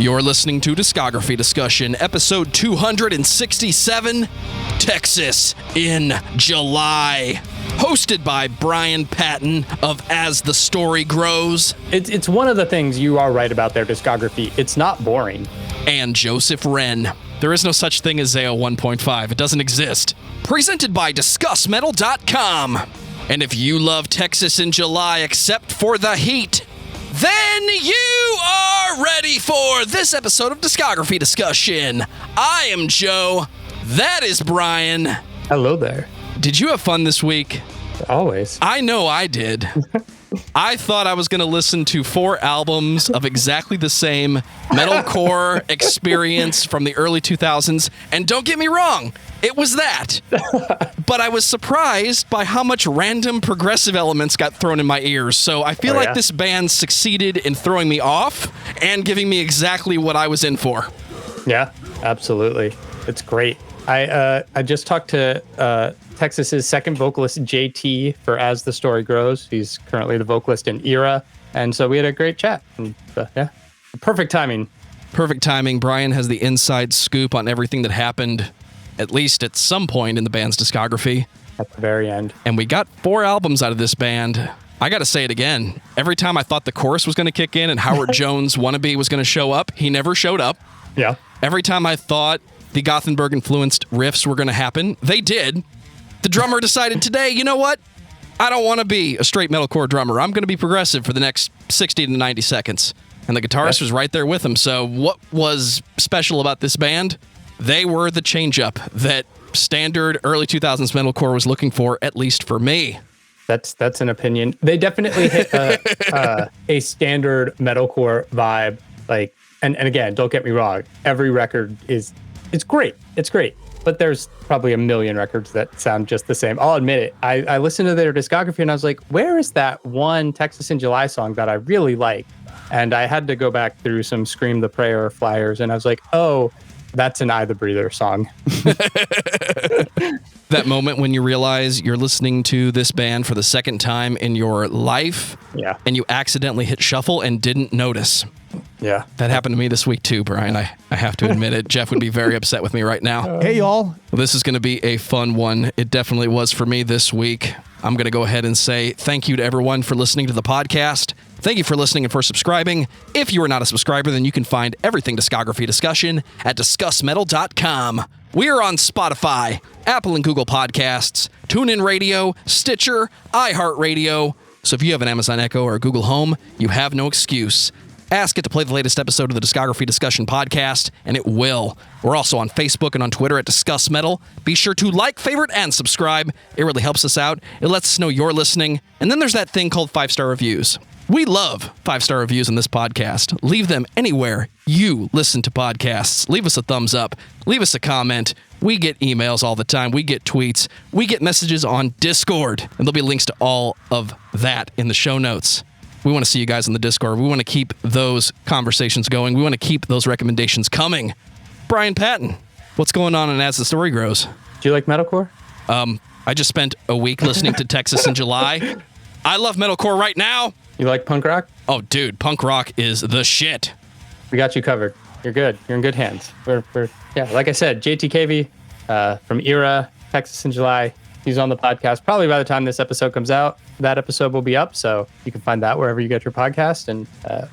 You're listening to Discography Discussion, episode 267, Texas in July. Hosted by Bryan Patton of As the Story Grows. It's one of the things you are right about their discography. It's not boring. And Joseph Wren. There is no such thing as ZAO 1.5. It doesn't exist. Presented by discussmetal.com. And if you love Texas in July except for the heat, then you are ready for this episode of Discography Discussion. I am Joe. That is Bryan. Hello there. Did you have fun this week? Always. I know I did. I thought I was going to listen to 4 albums of exactly the same metalcore experience from the early 2000s. And don't get me wrong, it was that. But I was surprised by how much random progressive elements got thrown in my ears. So I feel like this band succeeded in throwing me off and giving me exactly what I was in for. Yeah, absolutely. It's great. I just talked to Texas's second vocalist, JT, for As the Story Grows. He's currently the vocalist in Erra. And so we had a great chat. And, perfect timing. Perfect timing. Bryan has the inside scoop on everything that happened, at least at some point in the band's discography. At the very end. And we got 4 albums out of this band. I got to say it again. Every time I thought the chorus was going to kick in and Howard Jones wannabe was going to show up, he never showed up. Yeah. Every time I thought the Gothenburg-influenced riffs were going to happen, they did. The drummer decided today, you know what? I don't want to be a straight metalcore drummer. I'm going to be progressive for the next 60 to 90 seconds. And the guitarist was right there with him. So what was special about this band? They were the change-up that standard early 2000s metalcore was looking for, at least for me. That's an opinion. They definitely hit a standard metalcore vibe. Like, and again, don't get me wrong. Every record it's great. It's great. But there's probably a million records that sound just the same. I'll admit it. I listened to their discography and I was like, where is that one Texas in July song that I really like? And I had to go back through some Scream the Prayer flyers and I was like, oh, that's an I the Breather song. That moment when you realize you're listening to this band for the second time in your life. Yeah. And you accidentally hit shuffle and didn't notice. Yeah. That happened to me this week too, Bryan. I have to admit it. Jeff would be very upset with me right now. Hey, y'all. This is going to be a fun one. It definitely was for me this week. I'm going to go ahead and say thank you to everyone for listening to the podcast. Thank you for listening and for subscribing. If you are not a subscriber, then you can find everything Discography Discussion at discussmetal.com. We are on Spotify, Apple and Google Podcasts, TuneIn Radio, Stitcher, iHeartRadio. So if you have an Amazon Echo or a Google Home, you have no excuse. Ask it to play the latest episode of the Discography Discussion podcast, and it will. We're also on Facebook and on Twitter at Discuss Metal. Be sure to like, favorite, and subscribe. It really helps us out. It lets us know you're listening. And then there's that thing called 5-star reviews. We love 5-star reviews in this podcast. Leave them anywhere you listen to podcasts. Leave us a thumbs up. Leave us a comment. We get emails all the time. We get tweets. We get messages on Discord. And there'll be links to all of that in the show notes. We want to see you guys in the Discord. We want to keep those conversations going. We want to keep those recommendations coming. Bryan Patton, what's going on in As the Story Grows? Do you like metalcore? I just spent a week listening to Texas in July. I love metalcore right now. You like punk rock? Oh, dude, punk rock is the shit. We got you covered. You're good. You're in good hands. We're like I said, JTKV from Erra, Texas in July. He's on the podcast. Probably by the time this episode comes out, that episode will be up. So you can find that wherever you get your podcast. And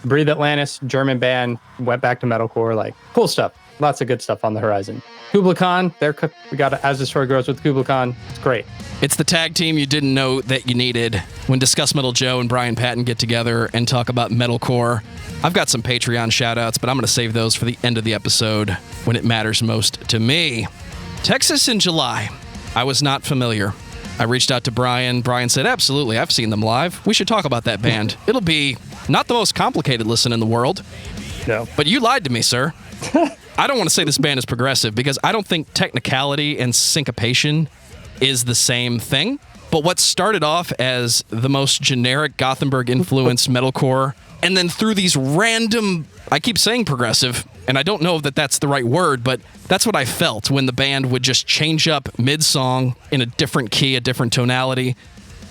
Breathe Atlantis, German band, went back to metalcore. Like, cool stuff. Lots of good stuff on the horizon. Kubla Khan, we got As the Story Grows with Kubla Khan. It's great. It's the tag team you didn't know that you needed when Discuss Metal Joe and Bryan Patton get together and talk about metalcore. I've got some Patreon shout-outs, but I'm going to save those for the end of the episode when it matters most to me. Texas in July. I was not familiar. I reached out to Bryan. Bryan said, absolutely, I've seen them live. We should talk about that band. It'll be not the most complicated listen in the world. No. But you lied to me, sir. I don't want to say this band is progressive because I don't think technicality and syncopation is the same thing. But what started off as the most generic Gothenburg-influenced metalcore, and then through these random, I keep saying progressive, and I don't know that that's the right word, but that's what I felt when the band would just change up mid-song in a different key, a different tonality,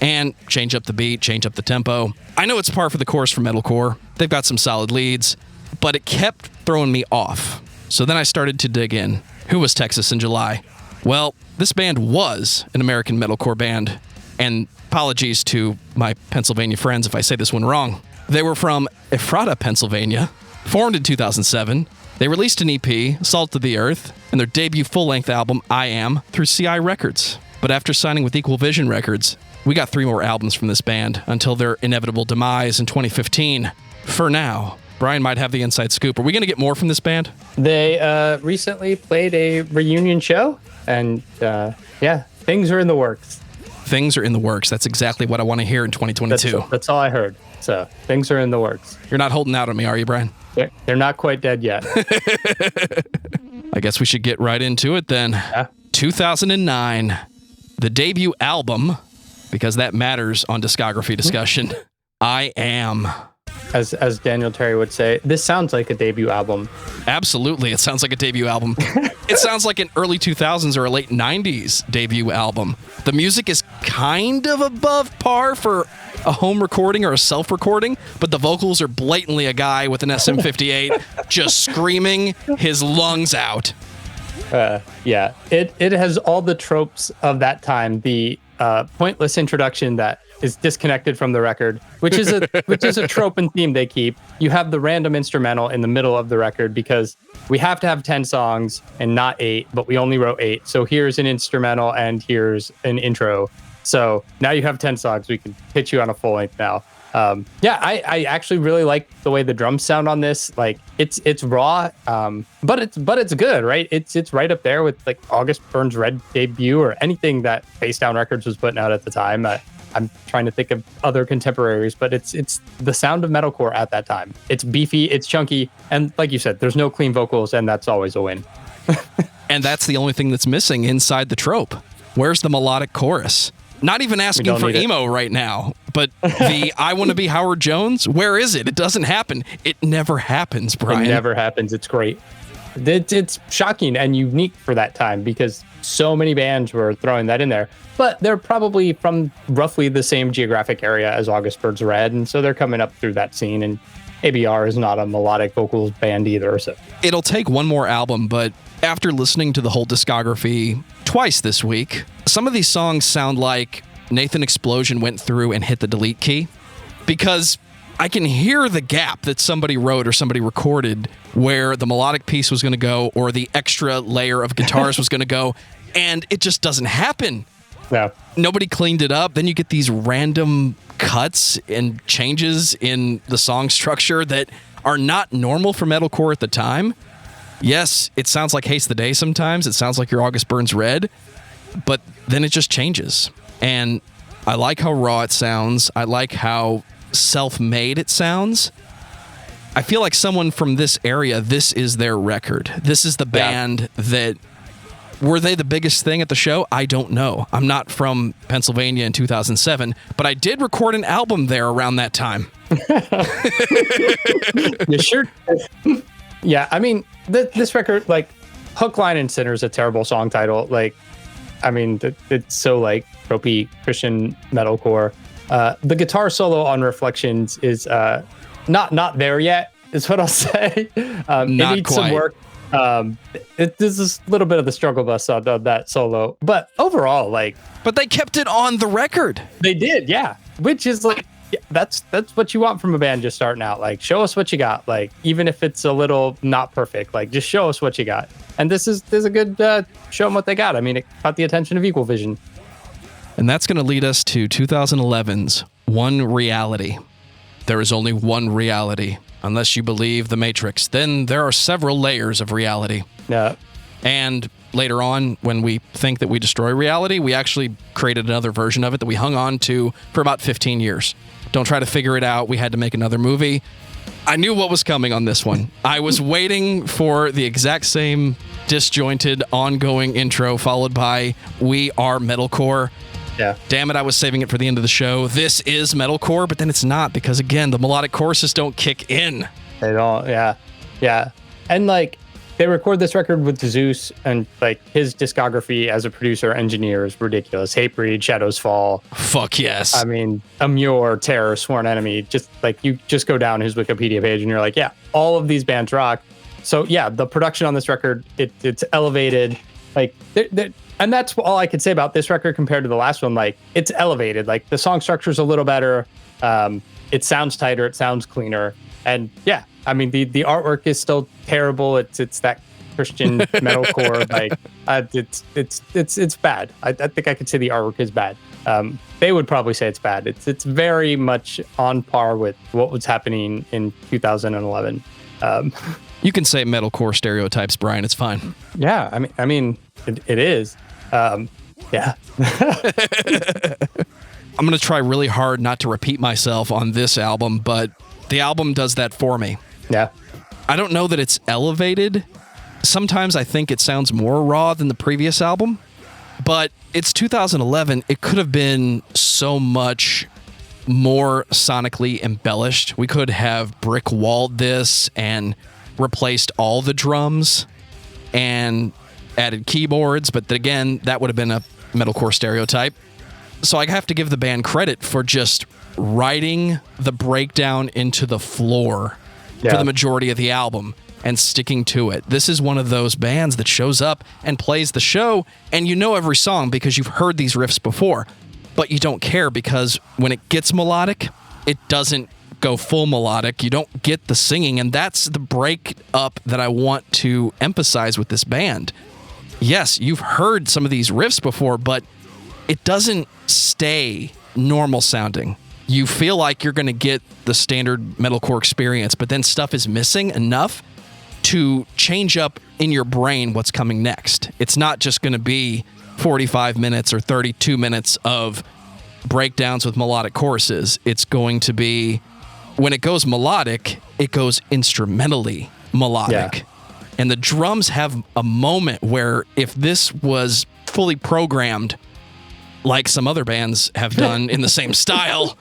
and change up the beat, change up the tempo. I know it's par for the course for metalcore. They've got some solid leads, but it kept throwing me off. So then I started to dig in. Who was Texas in July? Well, this band was an American metalcore band, and apologies to my Pennsylvania friends if I say this one wrong. They were from Ephrata, Pennsylvania, formed in 2007. They released an EP, Salt of the Earth, and their debut full-length album, I Am, through CI Records. But after signing with Equal Vision Records, we got 3 more albums from this band until their inevitable demise in 2015. For now, Bryan might have the inside scoop. Are we going to get more from this band? They recently played a reunion show, and things are in the works. Things are in the works. That's exactly what I want to hear in 2022. That's all I heard. So things are in the works. You're not holding out on me, are you, Bryan? They're not quite dead yet. I guess we should get right into it then. Yeah. 2009, the debut album, because that matters on discography discussion, I Am. As Daniel Terry would say, this sounds like a debut album. Absolutely, it sounds like a debut album. It sounds like an early 2000s or a late 90s debut album. The music is kind of above par for a home recording or a self-recording, but the vocals are blatantly a guy with an SM58 just screaming his lungs out. It has all the tropes of that time. The pointless introduction that is disconnected from the record, which is a trope and theme they keep. You have the random instrumental in the middle of the record because we have to have 10 songs and not 8, but we only wrote 8. So here's an instrumental and here's an intro. So now you have 10 songs. We can hit you on a full length now. I actually really like the way the drums sound on this. Like it's raw, but it's good, right? It's right up there with like August Burns Red debut or anything that Face Down Records was putting out at the time. I'm trying to think of other contemporaries, but it's the sound of metalcore at that time. It's beefy, it's chunky, and like you said, there's no clean vocals, and that's always a win. And that's the only thing that's missing inside the trope. Where's the melodic chorus? Not even asking for emo right now, but the I Want to Be Howard Jones, where is it? It doesn't happen. It never happens, Bryan. It never happens. It's great. It's shocking and unique for that time because so many bands were throwing that in there. But they're probably from roughly the same geographic area as August Burns Red, and so they're coming up through that scene. And ABR is not a melodic vocals band either. So it'll take one more album, but after listening to the whole discography twice this week, some of these songs sound like Nathan Explosion went through and hit the delete key, because I can hear the gap that somebody wrote or somebody recorded where the melodic piece was going to go or the extra layer of guitars was going to go, and it just doesn't happen. No. Nobody cleaned it up. Then you get these random cuts and changes in the song structure that are not normal for metalcore at the time. Yes, it sounds like Haste the Day sometimes. It sounds like your August Burns Red, but then it just changes. And I like how raw it sounds. I like how self-made it sounds. I feel like someone from this area, this is their record. This is the band that... Were they the biggest thing at the show? I don't know. I'm not from Pennsylvania in 2007, but I did record an album there around that time. You sure? Yeah, I mean, this record, like, Hook, Line, and Sinner is a terrible song title. Like, I mean, it's so, like, tropey Christian metalcore. The guitar solo on Reflections is not there yet, is what I'll say. It needs some work. This is a little bit of the struggle bus on that solo, but overall, like, but they kept it on the record. They did, yeah. Which is like, that's what you want from a band just starting out. Like, show us what you got. Like, even if it's a little not perfect, like, just show us what you got. And this is a good show them what they got. I mean, it caught the attention of Equal Vision. And that's going to lead us to 2011's One Reality. There is only one reality. Unless you believe the Matrix, then there are several layers of reality. Yeah. And later on, when we think that we destroy reality, we actually created another version of it that we hung on to for about 15 years. Don't try to figure it out. We had to make another movie. I knew what was coming on this one. I was waiting for the exact same disjointed, ongoing intro followed by We Are Metalcore. Yeah. Damn it, I was saving it for the end of the show. This is metalcore, but then it's not because, again, the melodic choruses don't kick in. They don't, yeah. Yeah. And, like, they record this record with Zeus, and, like, his discography as a producer engineer is ridiculous. Hatebreed, Shadows Fall. Fuck yes. I mean, Amur, Terror, Sworn Enemy. Just, like, you just go down his Wikipedia page and you're like, yeah, all of these bands rock. So yeah, the production on this record, it's elevated. Like, and that's all I could say about this record compared to the last one. Like, it's elevated. Like, the song structure is a little better. It sounds tighter. It sounds cleaner. And yeah, I mean, the artwork is still terrible. It's that Christian metalcore. Like, it's bad. I think I could say the artwork is bad. They would probably say it's bad. It's very much on par with what was happening in 2011. You can say metalcore stereotypes, Bryan. It's fine. Yeah, I mean, it is. Yeah. I'm going to try really hard not to repeat myself on this album, but the album does that for me. Yeah. I don't know that it's elevated. Sometimes I think it sounds more raw than the previous album, but it's 2011. It could have been so much more sonically embellished. We could have brick walled this and replaced all the drums and added keyboards, but again, that would have been a metalcore stereotype. So I have to give the band credit for just writing the breakdown into the floor for the majority of the album and sticking to it. This is one of those bands that shows up and plays the show, and you know every song because you've heard these riffs before, but you don't care because when it gets melodic, it doesn't go full melodic. You don't get the singing, and that's the break up that I want to emphasize with this band. Yes, you've heard some of these riffs before, but it doesn't stay normal sounding. You feel like you're going to get the standard metalcore experience, but then stuff is missing enough to change up in your brain what's coming next. It's not just going to be 45 minutes or 32 minutes of breakdowns with melodic choruses. It's going to be, when it goes melodic, it goes instrumentally melodic. Yeah. And the drums have a moment where if this was fully programmed, like some other bands have done in the same style,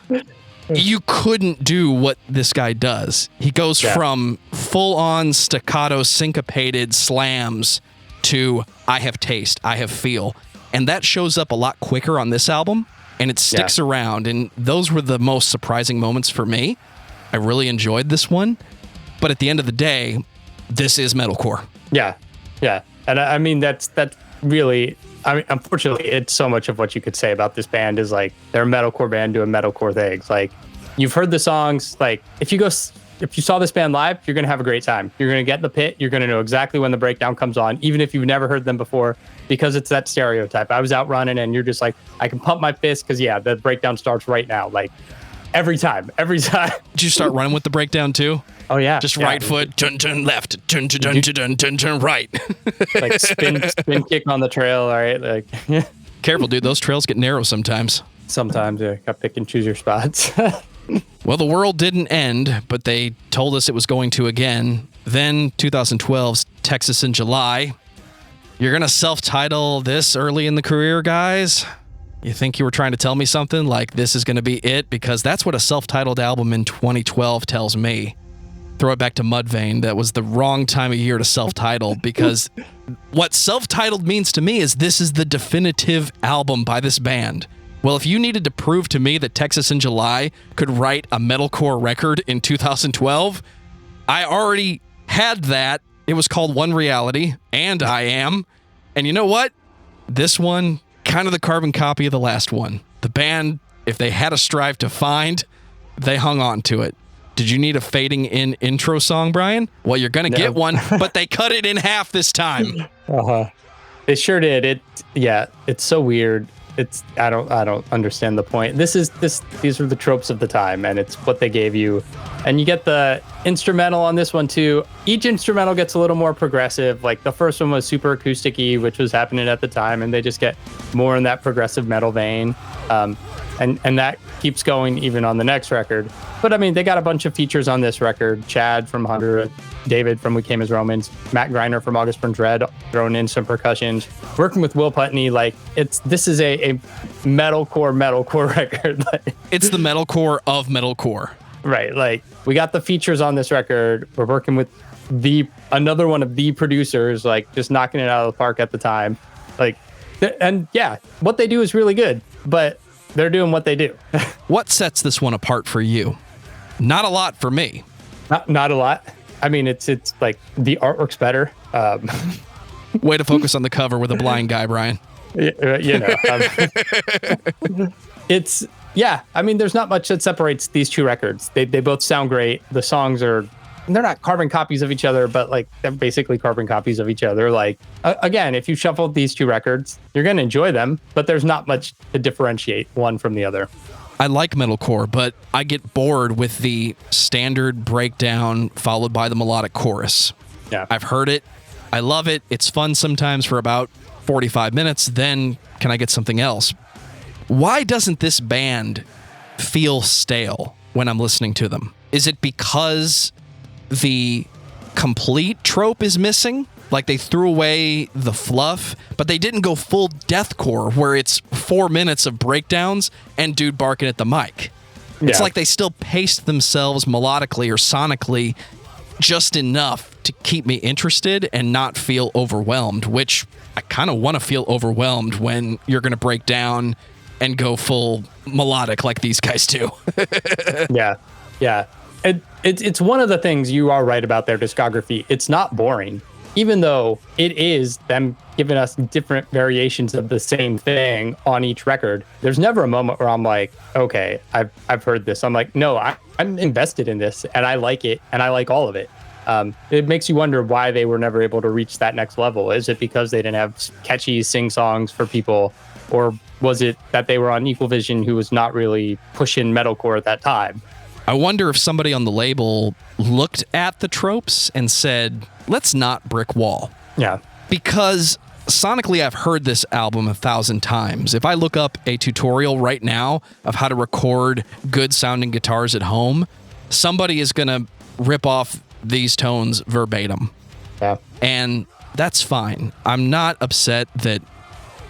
you couldn't do what this guy does. He goes from full-on staccato syncopated slams to I have taste, I have feel. And that shows up a lot quicker on this album, and it sticks around. And those were the most surprising moments for me. I really enjoyed this one. But at the end of the day, this is metalcore. Yeah. Yeah. And I mean, that's really, I mean, unfortunately, it's so much of what you could say about this band is like, they're a metalcore band doing metalcore things. Like, you've heard the songs. Like, if you saw this band live, you're going to have a great time. You're going to get in the pit. You're going to know exactly when the breakdown comes on, even if you've never heard them before, because it's that stereotype. I was out running and you're just like, I can pump my fist because, the breakdown starts right now. Like, every time. Did you start running with the breakdown too? Oh, yeah. Just right foot, turn left, turn right. Like spin kick on the trail, all right? Like, careful, dude. Those trails get narrow sometimes. Sometimes, yeah. Got to pick and choose your spots. Well, the world didn't end, but they told us it was going to again. Then 2012's Texas in July. You're going to self-title this early in the career, guys? You think you were trying to tell me something like this is going to be it? Because that's what a self-titled album in 2012 tells me. Throw it back to Mudvayne. That was the wrong time of year to self-title, because what self-titled means to me is this is the definitive album by this band. Well, if you needed to prove to me that Texas in July could write a metalcore record in 2012, I already had that. It was called One Reality, and I Am. And you know what? This one, kind of the carbon copy of the last one. The band, if they had a strive to find, they hung on to it. Did you need a fading in intro song, Bryan? Well, you're going to get one, but they cut it in half this time. They sure did. It's so weird. I don't understand the point. These are the tropes of the time, and it's what they gave you. And you get the instrumental on this one too. Each instrumental gets a little more progressive. Like, the first one was super acoustic-y, which was happening at the time, and they just get more in that progressive metal vein. And that keeps going even on the next record. But I mean, they got a bunch of features on this record. Chad from Hunter, David from We Came as Romans, Matt Greiner from August Burns Red, throwing in some percussions, working with Will Putney. Like, this is a metalcore record. It's the metalcore of metalcore. Right. Like, we got the features on this record. We're working with another one of the producers, like, just knocking it out of the park at the time. Like, and what they do is really good, but they're doing what they do. What sets this one apart for you? Not a lot for me. Not a lot. I mean, it's like the artwork's better. Way to focus on the cover with a blind guy, Bryan. You know, it's, yeah, I mean, there's not much that separates these two records. They both sound great. The songs they're not carbon copies of each other, but like they're basically carbon copies of each other. Like, again, if you shuffled these two records, you're going to enjoy them, but there's not much to differentiate one from the other. I like metalcore, but I get bored with the standard breakdown followed by the melodic chorus. Yeah. I've heard it. I love it. It's fun sometimes for about 45 minutes. Then can I get something else? Why doesn't this band feel stale when I'm listening to them? Is it because the complete trope is missing? Like they threw away the fluff, but they didn't go full deathcore where it's 4 minutes of breakdowns and dude barking at the mic. It's like they still paced themselves melodically or sonically just enough to keep me interested and not feel overwhelmed, which I kind of want to feel overwhelmed when you're going to break down and go full melodic like these guys do. Yeah. It's one of the things you are right about their discography. It's not boring, even though it is them giving us different variations of the same thing on each record. There's never a moment where I'm like, okay, I've heard this. I'm like, no, I'm invested in this and I like it and I like all of it. It makes you wonder why they were never able to reach that next level. Is it because they didn't have catchy sing songs for people, or was it that they were on Equal Vision, who was not really pushing metalcore at that time? I wonder if somebody on the label looked at the tropes and said, let's not brick wall. Yeah. Because sonically, I've heard this album 1,000 times. If I look up a tutorial right now of how to record good sounding guitars at home, somebody is going to rip off these tones verbatim. Yeah. And that's fine. I'm not upset that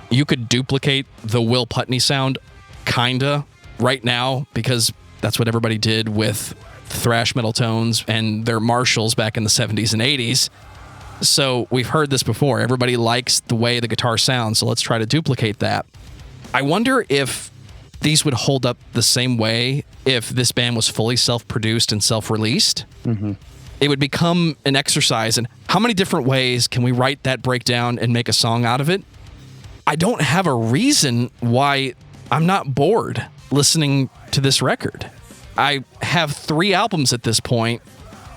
you could duplicate the Will Putney sound kinda right now, because that's what everybody did with thrash metal tones and their Marshalls back in the 70s and 80s. So we've heard this before. Everybody likes the way the guitar sounds, so let's try to duplicate that. I wonder if these would hold up the same way if this band was fully self-produced and self-released. Mm-hmm. It would become an exercise in how many different ways can we write that breakdown and make a song out of it. I don't have a reason why I'm not bored listening to this record. I have 3 albums at this point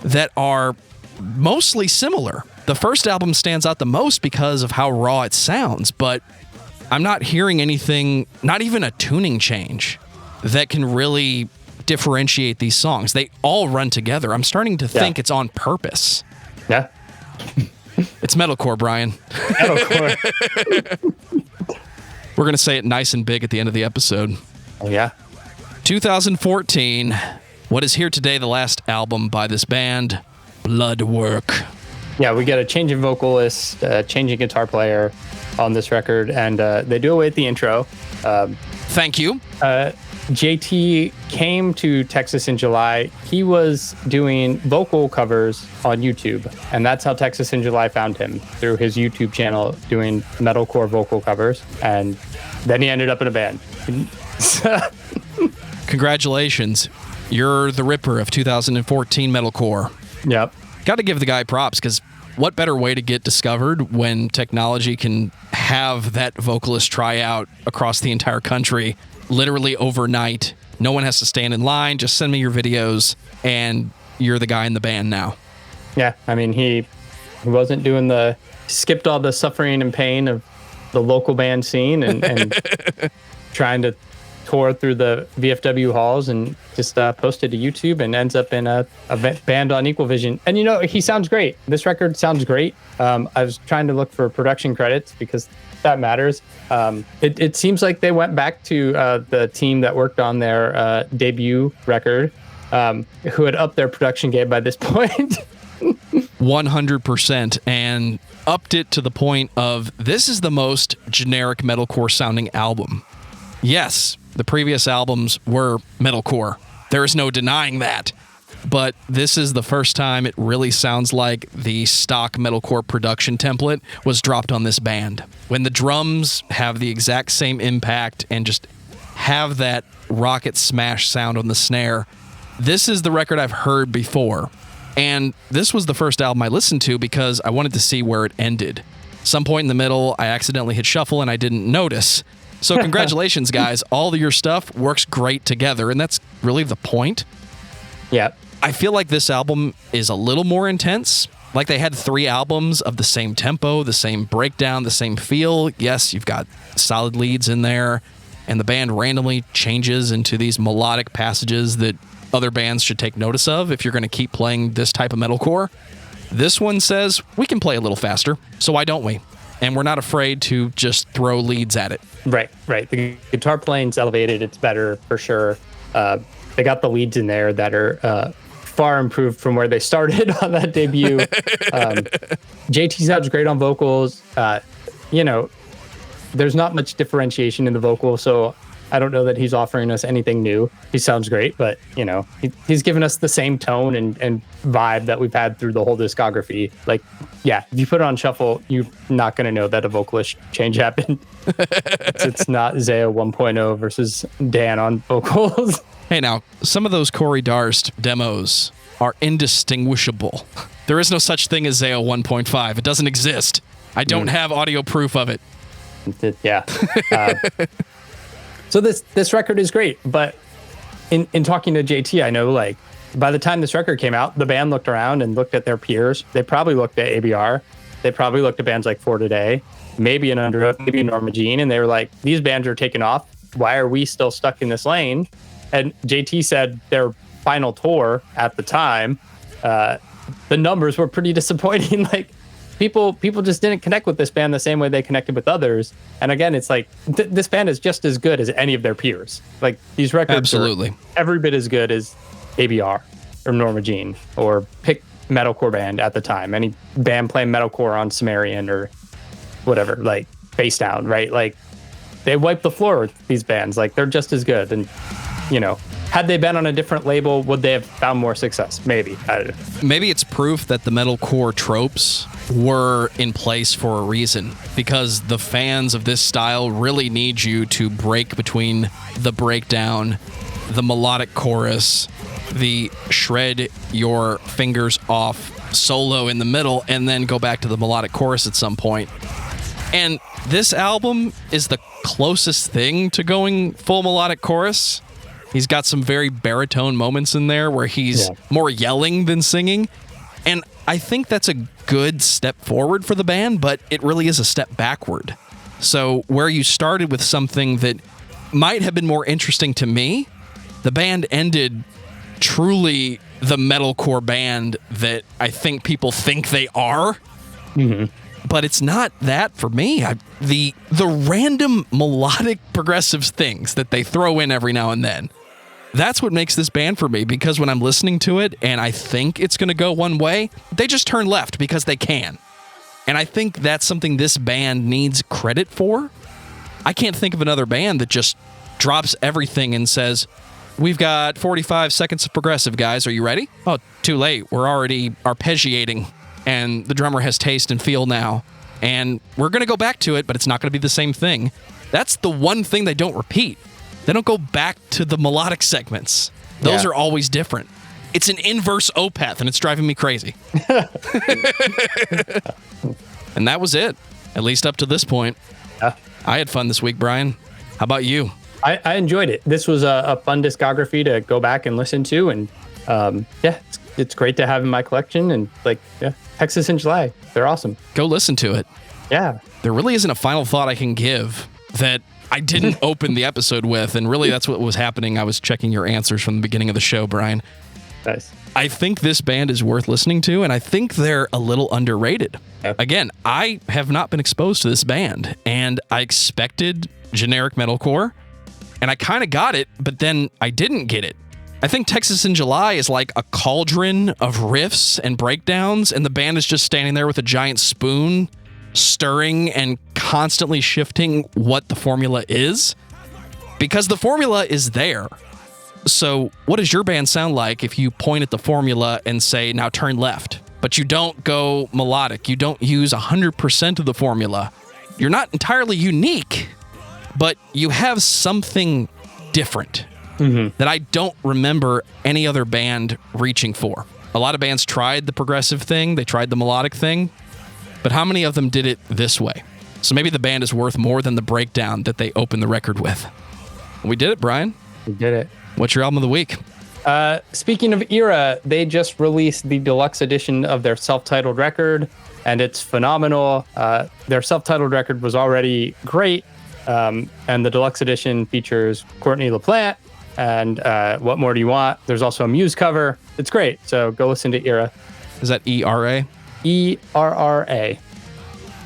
that are mostly similar. The first album stands out the most because of how raw it sounds, but I'm not hearing anything, not even a tuning change, that can really differentiate these songs. They all run together. I'm starting to think it's on purpose. Yeah. It's metalcore, Bryan. Metalcore. We're going to say it nice and big at the end of the episode. Oh, yeah. 2014. What is here today, the last album by this band, Bloodwork. Yeah, we get a change in vocalist, change in guitar player on this record, and they do away with the intro. Thank you. JT came to Texas in July. He was doing vocal covers on YouTube, and that's how Texas in July found him, through his YouTube channel doing metalcore vocal covers, and then he ended up in a band. Congratulations. You're the Ripper of 2014 metalcore. Yep. Got to give the guy props, because what better way to get discovered when technology can have that vocalist try out across the entire country literally overnight. No one has to stand in line. Just send me your videos and you're the guy in the band now. Yeah, I mean, he wasn't doing skipped all the suffering and pain of the local band scene and trying to tour through the VFW halls, and just posted to YouTube and ends up in a band on Equal Vision. And, you know, he sounds great. This record sounds great. I was trying to look for production credits because that matters. It seems like they went back to the team that worked on their debut record, who had upped their production game by this point. 100%, and upped it to the point of, this is the most generic metalcore sounding album. Yes, the previous albums were metalcore. There is no denying that. But this is the first time it really sounds like the stock metalcore production template was dropped on this band. When the drums have the exact same impact and just have that rocket smash sound on the snare, this is the record I've heard before. And this was the first album I listened to because I wanted to see where it ended. Some point in the middle, I accidentally hit shuffle and I didn't notice. So congratulations, guys. All of your stuff works great together, and that's really the point. Yeah. I feel like this album is a little more intense. Like they had 3 albums of the same tempo, the same breakdown, the same feel. Yes, you've got solid leads in there, and the band randomly changes into these melodic passages that other bands should take notice of if you're going to keep playing this type of metalcore. This one says we can play a little faster, so why don't we? And we're not afraid to just throw leads at it. Right. The guitar playing's elevated. It's better for sure. They got the leads in there that are far improved from where they started on that debut. JT sounds great on vocals. There's not much differentiation in the vocal, so I don't know that he's offering us anything new. He sounds great, but he's given us the same tone and vibe that we've had through the whole discography. Like, yeah, if you put it on shuffle, you're not going to know that a vocalist change happened. It's not Zaya 1.0 versus Dan on vocals. Hey, now, some of those Corey Darst demos are indistinguishable. There is no such thing as Zaya 1.5. It doesn't exist. I don't have audio proof of it. Yeah. So this record is great, but in talking to JT, I know like by the time this record came out, the band looked around and looked at their peers. They probably looked at ABR. They probably looked at bands like For Today, maybe maybe Norma Jean, and they were like, these bands are taking off. Why are we still stuck in this lane? And JT said their final tour at the time, the numbers were pretty disappointing. Like people just didn't connect with this band the same way they connected with others. And again, it's like this band is just as good as any of their peers. Like these records absolutely are every bit as good as ABR or Norma Jean or pick metalcore band at the time. Any band playing metalcore on Sumerian or whatever, like Face Down, right? Like they wipe the floor with these bands. Like they're just as good. And had they been on a different label, would they have found more success? Maybe. I don't know. Maybe it's proof that the metalcore tropes were in place for a reason, because the fans of this style really need you to break between the breakdown, the melodic chorus, the shred your fingers off solo in the middle, and then go back to the melodic chorus at some point. And this album is the closest thing to going full melodic chorus. He's got some very baritone moments in there where he's more yelling than singing. And I think that's a good step forward for the band, but it really is a step backward. So where you started with something that might have been more interesting to me, the band ended truly the metalcore band that I think people think they are. Mm-hmm. But it's not that for me. The random melodic progressive things that they throw in every now and then, that's what makes this band for me, because when I'm listening to it and I think it's going to go one way, they just turn left because they can. And I think that's something this band needs credit for. I can't think of another band that just drops everything and says, we've got 45 seconds of progressive, guys. Are you ready? Oh, too late. We're already arpeggiating, and the drummer has taste and feel now. And we're going to go back to it, but it's not going to be the same thing. That's the one thing they don't repeat. They don't go back to the melodic segments. Those are always different. It's an inverse opeth, and it's driving me crazy. And that was it, at least up to this point. Yeah. I had fun this week, Brian. How about you? I enjoyed it. This was a fun discography to go back and listen to, and it's great to have in my collection. And Texas in July, they're awesome. Go listen to it. Yeah. There really isn't a final thought I can give that I didn't open the episode with, and really that's what was happening. I was checking your answers from the beginning of the show, Brian. Nice. I think this band is worth listening to, and I think they're a little underrated. Yep. Again, I have not been exposed to this band, and I expected generic metalcore, and I kind of got it, but then I didn't get it. I think Texas in July is like a cauldron of riffs and breakdowns, and the band is just standing there with a giant spoon, stirring and constantly shifting what the formula is, because the formula is there. So what does your band sound like if you point at the formula and say, now turn left, but you don't go melodic, you don't use 100% of the formula? You're not entirely unique, but you have something different that I don't remember any other band reaching for. A lot of bands tried the progressive thing, they tried the melodic thing, but how many of them did it this way? So maybe the band is worth more than the breakdown that they opened the record with. We did it, Brian. We did it. What's your album of the week? Speaking of Erra, they just released the deluxe edition of their self-titled record, and it's phenomenal. Their self-titled record was already great, and the deluxe edition features Courtney LaPlante and What More Do You Want? There's also a Muse cover. It's great, so go listen to Erra. Is that E-R-A? E-R-R-A.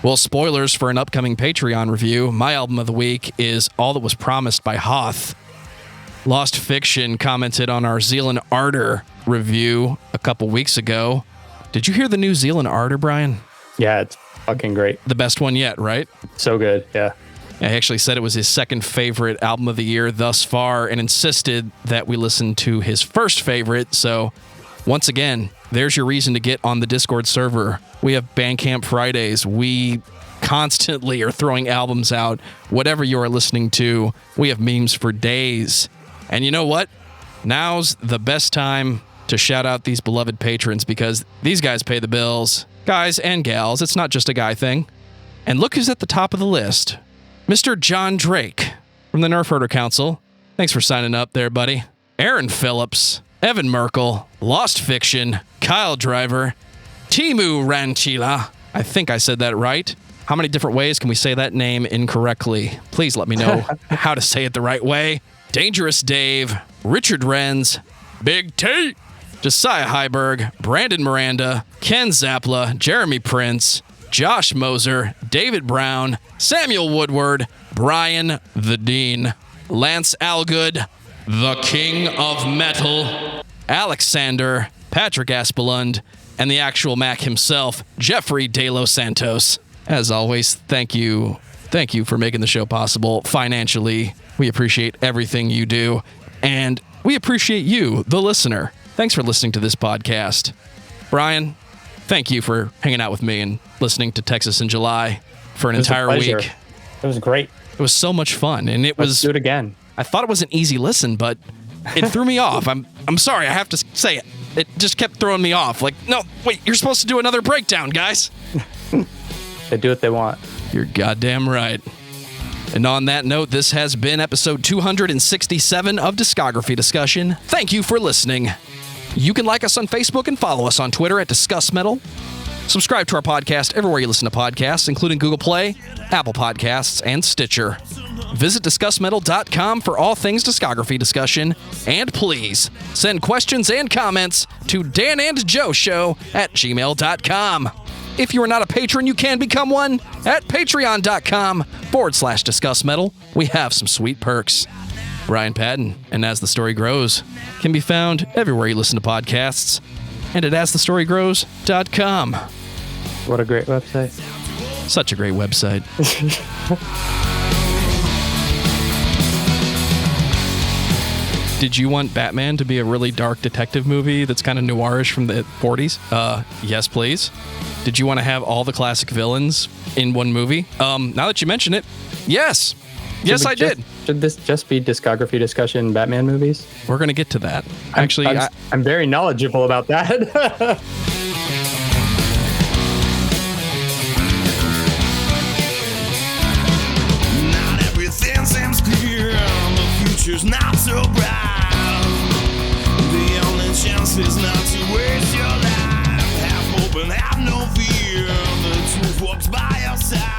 Well, spoilers for an upcoming Patreon review. My album of the week is All That Was Promised by Hoth. Lost Fiction commented on our Zealand Ardor review a couple weeks ago. Did you hear the new Zealand Ardor, Brian? Yeah, it's fucking great. The best one yet, right? So good, yeah. He actually said it was his second favorite album of the year thus far and insisted that we listen to his first favorite. So, once again, there's your reason to get on the Discord server. We have Bandcamp Fridays. We constantly are throwing albums out. Whatever you are listening to, we have memes for days. And you know what? Now's the best time to shout out these beloved patrons because these guys pay the bills. Guys and gals, it's not just a guy thing. And look who's at the top of the list. Mr. John Drake from the Nerf Herder Council. Thanks for signing up there, buddy. Aaron Phillips, Evan Merkel, Lost Fiction, Kyle Driver, Timu Ranchila. I think I said that right. How many different ways can we say that name incorrectly? Please let me know how to say it the right way. Dangerous Dave, Richard Renz, Big T, Josiah Heiberg, Brandon Miranda, Ken Zapla, Jeremy Prince, Josh Moser, David Brown, Samuel Woodward, Brian the Dean, Lance Algood, the King of Metal, Alexander, Patrick Aspelund, and the actual Mac himself, Jeffrey De Los Santos. As always, thank you. Thank you for making the show possible financially. We appreciate everything you do, and we appreciate you, the listener. Thanks for listening to this podcast. Brian, thank you for hanging out with me and listening to Texas in July for an entire week. It was great. It was so much fun, and Let's do it again. I thought it was an easy listen, but it threw me off. I'm sorry, I have to say it. It just kept throwing me off. Like, no, wait, you're supposed to do another breakdown, guys. They do what they want. You're goddamn right. And on that note, this has been episode 267 of Discography Discussion. Thank you for listening. You can like us on Facebook and follow us on Twitter at discussmetal. Subscribe to our podcast everywhere you listen to podcasts, including Google Play, Apple Podcasts, and Stitcher. Visit discussmetal.com for all things discography discussion. And please send questions and comments to danandjoeshow@gmail.com. If you are not a patron, you can become one at patreon.com/discussmetal. We have some sweet perks. Bryan Patton and As the Story Grows can be found everywhere you listen to podcasts and at asthestorygrows.com. What a great website. Such a great website. Did you want Batman to be a really dark detective movie that's kind of noirish from the 40s? Yes, please. Did you want to have all the classic villains in one movie? Now that you mention it, yes. Yes, I did. Should this just be discography discussion Batman movies? We're going to get to that. Actually, I'm very knowledgeable about that. Not everything seems clear. The future's not so bright. The only chance is not to waste your life. Have hope and have no fear. The truth walks by your side.